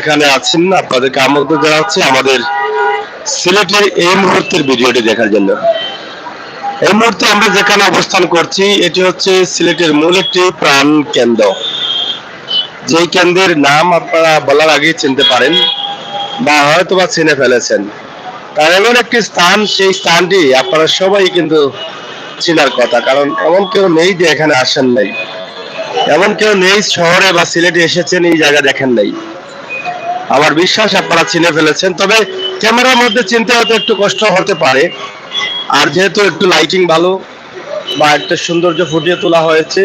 যেখানে আছেন আপনাদেরকে আমন্ত্রণ জানাচ্ছি আমাদের সিলেটের এই মুহূর্তের ভিডিওটি দেখার জন্য। এই মুহূর্তে আমরা যেখানে অবস্থান করছি এটি হচ্ছে সিলেটের মূল একটি প্রাণ কেন্দ্র, যেই কেন্দ্রের নাম আপনারা বলার আগেই চিনতে পারেন বা হয়তোবা চিনে ফেলেছেন। তার এমন একটি স্থান, সেই স্থানটি আপনারা সবাই কিন্তু চিনার কথা, কারণ এমন কেউ নেই যে এখানে আসেন নাই, এমন কেউ নেই শহরে বা সিলেটে এসেছেন এই জায়গা দেখেন নাই। আমার বিশ্বাস আপনারা চিনে ফেলেছেন, তবে ক্যামেরার মধ্যে চিনতে হয়তো একটু কষ্ট হতে পারে। আর যেহেতু একটু লাইটিং ভালো বা একটা সৌন্দর্য ফুটিয়ে তোলা হয়েছে,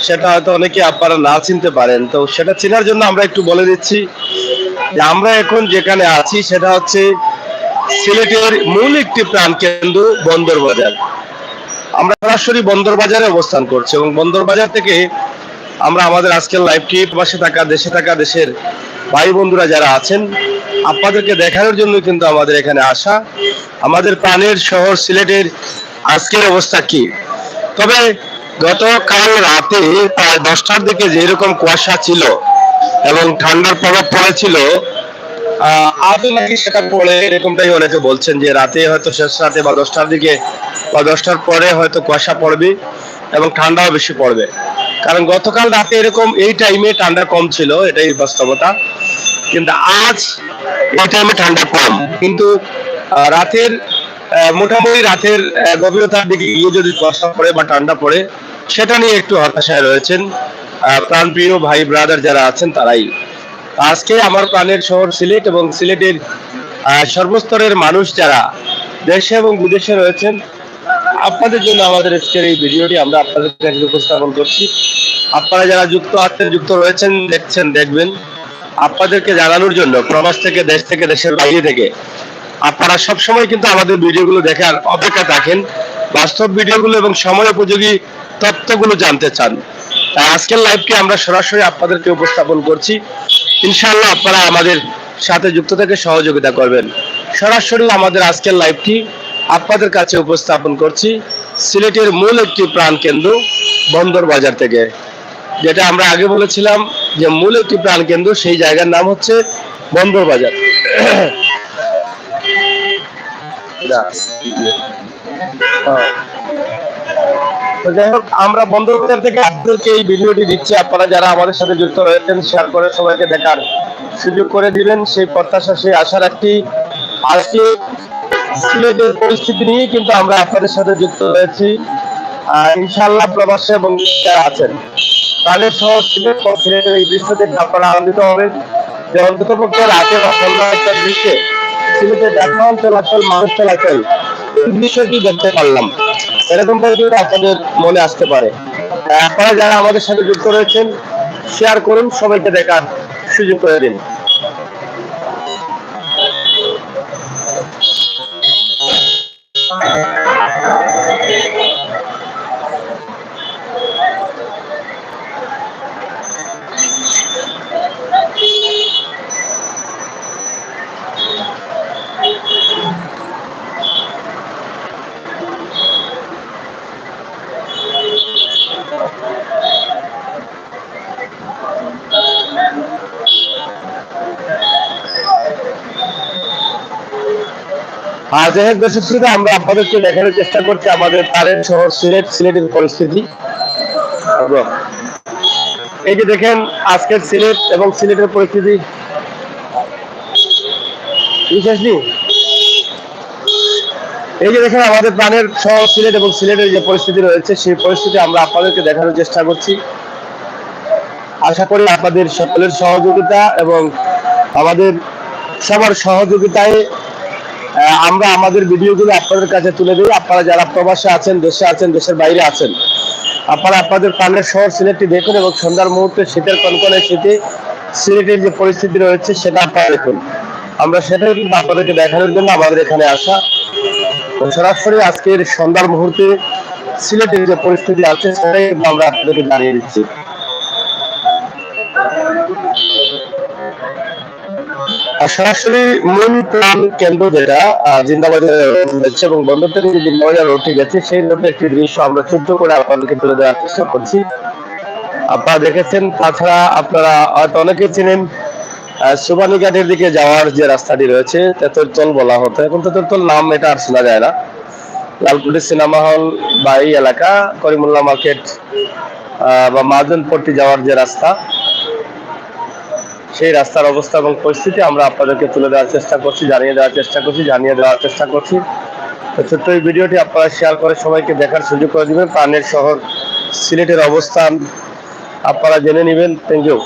সেটা হয়তো অনেকে আপনারা না চিনতে পারেন। তো সেটা চেনার জন্য আমরা একটু বলে দিচ্ছি যে আমরা এখন যেখানে আছি সেটা হচ্ছে সিলেটের মূল একটি প্রাণকেন্দ্র বন্দর বাজার। আমরা সরাসরি বন্দর বাজারে অবস্থান করছি এবং বন্দর বাজার থেকে আমরা আমাদের আজকের লাইভটি প্রবাসে থাকা, দেশে থাকা, দেশের ভাই বন্ধুরা যারা আছেন আপনাদেরকে দেখানোর জন্য কিন্তু আমাদের এখানে আসা। আমাদের প্রাণের শহর সিলেটের আজকের অবস্থা কি। তবে গতকাল রাতে প্রায় 10টার দিকে যেরকম কুয়াশা ছিল এবং ঠান্ডার প্রভাব পড়েছিল, আজও নাকি সেটা পড়ে, এরকমটাই অনেকে বলছেন যে রাতে হয়তো শেষ রাতে বা 10টার দিকে বা 10টার পরে হয়তো কুয়াশা পড়বে এবং ঠান্ডাও বেশি পড়বে। কারণ গতকাল রাতে এরকম এই টাইমে ঠান্ডা কম ছিল, এটাই বাস্তবতা। কিন্তু আজ এই টাইমে ঠান্ডা কম, কিন্তু রাতের মোটামুটি রাতের গভীরতার দিকে গিয়ে যদি কুয়াশা পড়ে বা ঠান্ডা পড়ে, সেটা নিয়ে একটু হতাশায় রয়েছেন প্রাণপ্রিয় ভাই ব্রাদার যারা আছেন তারাই। আজকে আমার প্রাণের শহর সিলেট এবং সিলেটের সর্বস্তরের মানুষ যারা দেশে এবং বিদেশে রয়েছেন, আপনাদের জন্য আমাদের আজকের এই ভিডিওটি আমরা আপনাদের কাছে উপস্থাপন করছি। আপনারা যারা যুক্ত আছেন, যুক্ত রয়েছেন, দেখছেন, দেখবেন, আপনাদেরকে জানানোর জন্য প্রবাস থেকে, দেশ থেকে, দেশের বাইরে থেকে আপনারা সবসময় কিন্তু আমাদের ভিডিওগুলো দেখার অপেক্ষা থাকেন, বাস্তব ভিডিওগুলো এবং সময় উপযোগী তথ্যগুলো জানতে চান। তাই আজকের লাইভটি আমরা সরাসরি আপনাদেরকে উপস্থাপন করছি। ইনশাআল্লাহ আপনারা আমাদের সাথে যুক্ত থেকে সহযোগিতা করবেন। সরাসরি আমাদের আজকের লাইভটি আপনাদের কাছে উপস্থাপন করছি সিলেটের মূল একটি প্রাণ কেন্দ্র বন্দর বাজার থেকে। যেটা আমরা আগে বলেছিলাম যে মূল একটি প্রাণ কেন্দ্র, সেই জায়গার নাম হচ্ছে বন্দর বাজার। যাই হোক, আমরা বন্দর বাজার থেকে আপনাদেরকে এই ভিডিওটি দিচ্ছি। আপনারা যারা আমাদের সাথে যুক্ত রয়েছেন শেয়ার করে সবাইকে দেখার সুযোগ করে দিবেন, সেই প্রত্যাশা, সেই আশা রাখি। আজকে সিলেটের পরিস্থিতি নিয়ে কিন্তু আমরা আপনাদের সাথে যুক্ত হয়েছি। ইনশাআল্লাহ প্রবাসে এবং যারা আছেন প্রাণের শহর সিলেট এবং সিলেটের এই দৃশ্য দেখে আপনারা আনন্দিত হবেন যে অন্তত পক্ষে রাতে বা সন্ধ্যা একটা দৃশ্যে সিলেটের যানবাহন চলাচল, মানুষ চলাচল, এই দৃশ্যটি দেখতে পারলাম, এরকমটা কিন্তু আপনাদের মনে আসতে পারে। আপনারা যারা আমাদের সাথে যুক্ত রয়েছেন শেয়ার করুন, সবাইকে দেখার সুযোগ করে দিন। আর যাই হোক, দর্শক শ্রোতা, আমরা আপনাদেরকে দেখানোর চেষ্টা করছি আমাদের প্রাণের শহর সিলেট, সিলেটের পরিস্থিতি। এই যে দেখেন আজকের সিলেট এবং সিলেটের পরিস্থিতি বিশেষ নেই। এই যে দেখেন আমাদের প্রাণের শহর সিলেট এবং সিলেটের যে পরিস্থিতি রয়েছে, সেই পরিস্থিতি আমরা আপনাদেরকে দেখানোর চেষ্টা করছি। আশা করি আপনাদের সকলের সহযোগিতা এবং আমাদের সবার সহযোগিতায় আমরা আমাদের ভিডিওগুলো আপনাদের কাছে তুলে দিই। আপনারা যারা প্রবাসে আছেন, দেশে আছেন, দেশের বাইরে আছেন, আপনারা আপনাদের প্রাণের শহর সিলেটটি দেখুন এবং সন্ধ্যার মুহূর্তে শীতের কনকনে শীতে সিলেটের যে পরিস্থিতি রয়েছে সেটা আপনারা দেখুন। আমরা সেটাই কিন্তু আপনাদেরকে দেখানোর জন্য আমাদের এখানে আসা। সরাসরি আজকের সন্ধ্যার মুহূর্তে সিলেটের যে পরিস্থিতি আছে সেটাই আমরা আপনাদেরকে জানিয়ে দিচ্ছি। সরাসরি মূল প্রাণ কেন্দ্র যেটা জিন্দাবাজারে রয়েছে এবং বন্দর থেকে যে জিন্দাবাজার রোডটি গেছে সেই রোডে একটি দৃশ্য আমরা ছোট্ট করে আপনাদেরকে তুলে দেওয়ার চেষ্টা করছি। আপনারা দেখেছেন, তাছাড়া আপনারা হয়তো অনেকে চিনেন সুবানীঘাটের দিকে যাওয়ার যে রাস্তাটি রয়েছে তেতরতল বলা হতো, এখন তেতরতল নাম এটা আর শোনা যায় না। লালকুটি সিনেমা হল বা এই এলাকা, করিমুল্লাহ মার্কেট বা মাদনপট্টি যাওয়ার যে রাস্তা, সেই রাস্তার অবস্থা এবং পরিস্থিতি আমরা আপনাদেরকে তুলে দেওয়ার চেষ্টা করছি, জানিয়ে দেওয়ার চেষ্টা করছি। তো ছোট্ট এই ভিডিওটি আপনারা শেয়ার করে সবাইকে দেখার সুযোগ করে দিবেন। প্রাণের শহর সিলেটের অবস্থান আপনারা জেনে নেবেন। Thank you.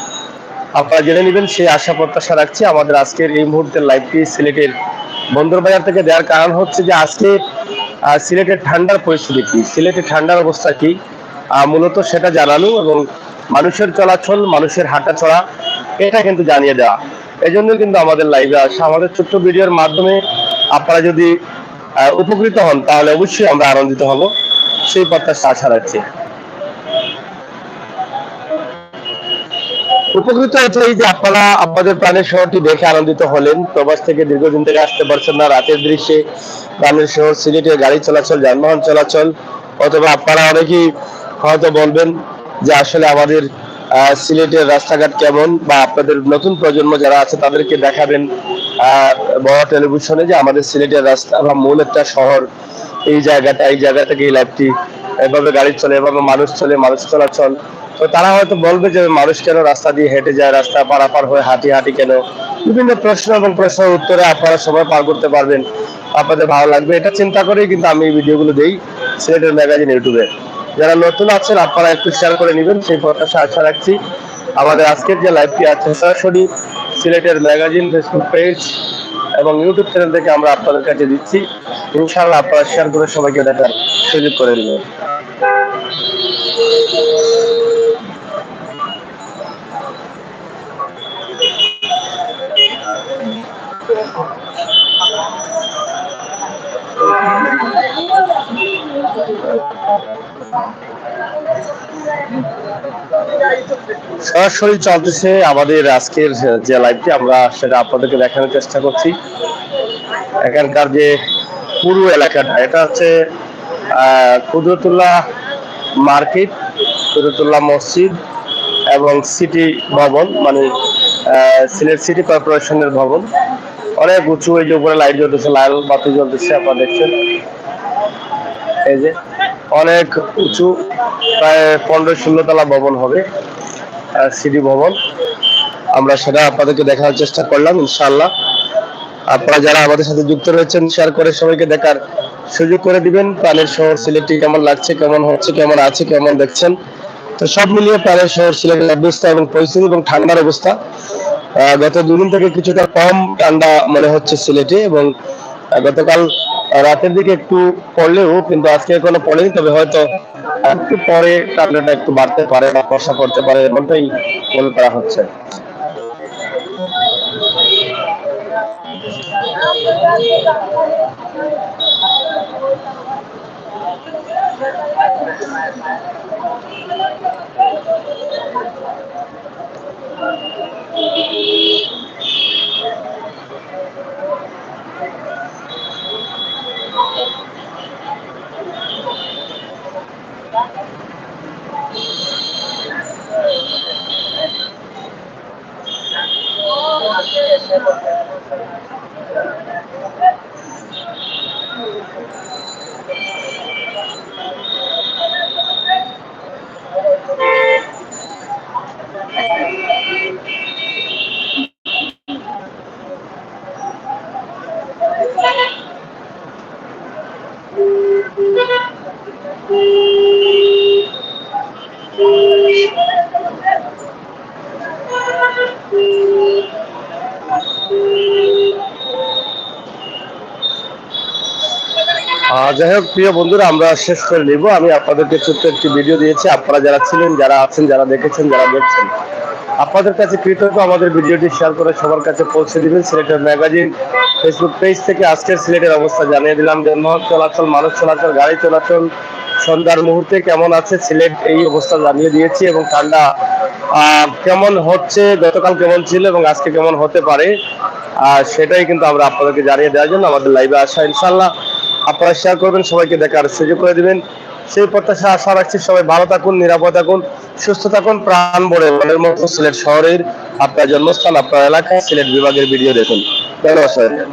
আপনারা জেনে নেবেন সেই আশা প্রত্যাশা রাখছি। আমাদের আজকের এই মুহূর্তের লাইভটি সিলেটের বন্দরবাজার থেকে দেওয়ার কারণ হচ্ছে যে আজকে সিলেটের ঠান্ডার পরিস্থিতি কি, সিলেটের ঠান্ডার অবস্থা কি, মূলত সেটা জানানো এবং মানুষের চলাচল, মানুষের হাঁটা চলা, এটা কিন্তু জানিয়ে দেওয়া। এই জন্য কিন্তু আমাদের লাইভে আসা। আমাদের ছোট্ট ভিডিওর মাধ্যমে আপনারা যদি উপকৃত হন তাহলে অবশ্যই আমরা আনন্দিত হব, সেই প্রত্যাশা আশা রাখছি। উপকৃত হচ্ছে এই যে আপনারা আপনাদের প্রাণের শহরটি দেখে আনন্দিত হলেন। প্রবাস থেকে দীর্ঘদিন থেকে আসতে পারছেন না, রাতের দৃশ্যে প্রাণের শহর সিলেটের গাড়ি চলাচল, যানবাহন চলাচল, অথবা আপনারা অনেকেই হয়তো বলবেন যে আসলে আমাদের সিলেটের রাস্তাঘাট কেমন, বা আপনাদের নতুন প্রজন্ম যারা আছে তাদেরকে দেখাবেন বড় টেলিভিশনে যে আমাদের সিলেটের রাস্তা বা মূল একটা শহর, এই জায়গা থেকে এই লাইভটি, এভাবে গাড়ি চলে, এভাবে মানুষ চলে, মানুষ চলাচল। তো তারা হয়তো বলবে যে মানুষ কেন রাস্তা দিয়ে হেঁটে যায়, রাস্তা পারাপার হয়ে হাঁটি কেন, বিভিন্ন প্রশ্ন এবং প্রশ্নের উত্তরে আপনারা সময় পার করতে পারবেন, আপনাদের ভালো লাগবে, এটা চিন্তা করেই কিন্তু আমি এই ভিডিওগুলো দেই সিলেটের ম্যাগাজিন ইউটিউবে। যারা নতুন আছেন আপনারা একটু শেয়ার করে নেবেন, সেই প্রত্যাশা আশা রাখছি। আমাদের আজকের যে লাইভটি আছে সরাসরি সিলেটের ম্যাগাজিন ফেসবুক পেজ এবং ইউটিউব চ্যানেল থেকে আমরা আপনাদের কাছে দিচ্ছি। ইনশাআল্লাহ আপনারা শেয়ার করে সবাইকে দেখার সুযোগ করে দিবেন। সরাসরি চলতেছে আমাদের আজকের যে লাইভটি, আমরা সেটা আপনাদেরকে দেখানোর চেষ্টা করছি। এখানকার যে পুরো এলাকাটা, এটা হচ্ছে কুদরতুল্লাহ মার্কেট, কুদরতুল্লাহ মসজিদ এবং সিটি ভবন, মানে সিলেট সিটি কর্পোরেশনের ভবন। অনেক উঁচু, এই যে উপরে লাইট জ্বলতেছে, লাল বাতি জ্বলতেছে, আপনারা দেখছেন। এই যে অনেক উঁচু, প্রায় 15-16 তলা ভবন হবে, সিটি ভবন। আমরা সেটা আপনাদেরকে দেখানোর চেষ্টা করলাম। ইনশাআল্লাহ আপনারা যারা আমাদের সাথে যুক্ত রয়েছেন শেয়ার করে সবাইকে দেখার সুযোগ করে দিবেন। প্রাণের শহর সিলেটটি কেমন লাগছে, কেমন হচ্ছে, কেমন আছে, কেমন দেখছেন। তো সব মিলিয়ে প্রাণের শহর সিলেটের অবস্থা এবং পরিস্থিতি এবং ঠান্ডার অবস্থা, গত দুদিন থেকে কিছুটা কম ঠান্ডা মনে হচ্ছে সিলেটে, এবং গতকাল রাতের দিকে একটু পড়লেও কিন্তু আজকে এখনো পড়েনি, তবে হয়তো একটু পরে ঠান্ডাটা একটু বাড়তে পারে বা বর্ষা পড়তে পারে, এমনটাই মনে করা হচ্ছে। যাই হোক প্রিয় বন্ধুরা, আমরা শেষ করে নিব। আমি আপনাদেরকে ছোট্ট একটি ভিডিও দিয়েছি। আপনারা যারা ছিলেন, যারা আছেন, যারা দেখেছেন, যারা দেখছেন, আপনাদের কাছে কৃতজ্ঞ। আমাদের ভিডিওটি শেয়ার করে সবার কাছে পৌঁছে দিবেন। সিলেটের ম্যাগাজিন ফেসবুক পেজ থেকে আজকের সিলেটের অবস্থা জানিয়ে দিলাম। যানবাহন চলাচল, মানুষ চলাচল, গাড়ি চলাচল সন্ধ্যার মুহূর্তে কেমন আছে সিলেট, এই অবস্থা জানিয়ে দিয়েছি। এবং ঠান্ডা কেমন হচ্ছে, গতকাল কেমন ছিল এবং আজকে কেমন হতে পারে, সেটাই কিন্তু আমরা আপনাদেরকে জানিয়ে দেওয়ার জন্য আমাদের লাইভে আসা। ইনশাআল্লাহ আপনারা শেয়ার করবেন, সবাইকে দেখার সুযোগ করে দিবেন। সেই প্রত্যাশা আশা রাখছি সবাই ভালো থাকুন, নিরাপদ থাকুন, সুস্থ থাকুন, প্রাণ ভরে মনের মতো সিলেট শহরের আপনার জন্মস্থান, আপনার এলাকায় সিলেট বিভাগের ভিডিও দেখুন। ধন্যবাদ সবাইকে।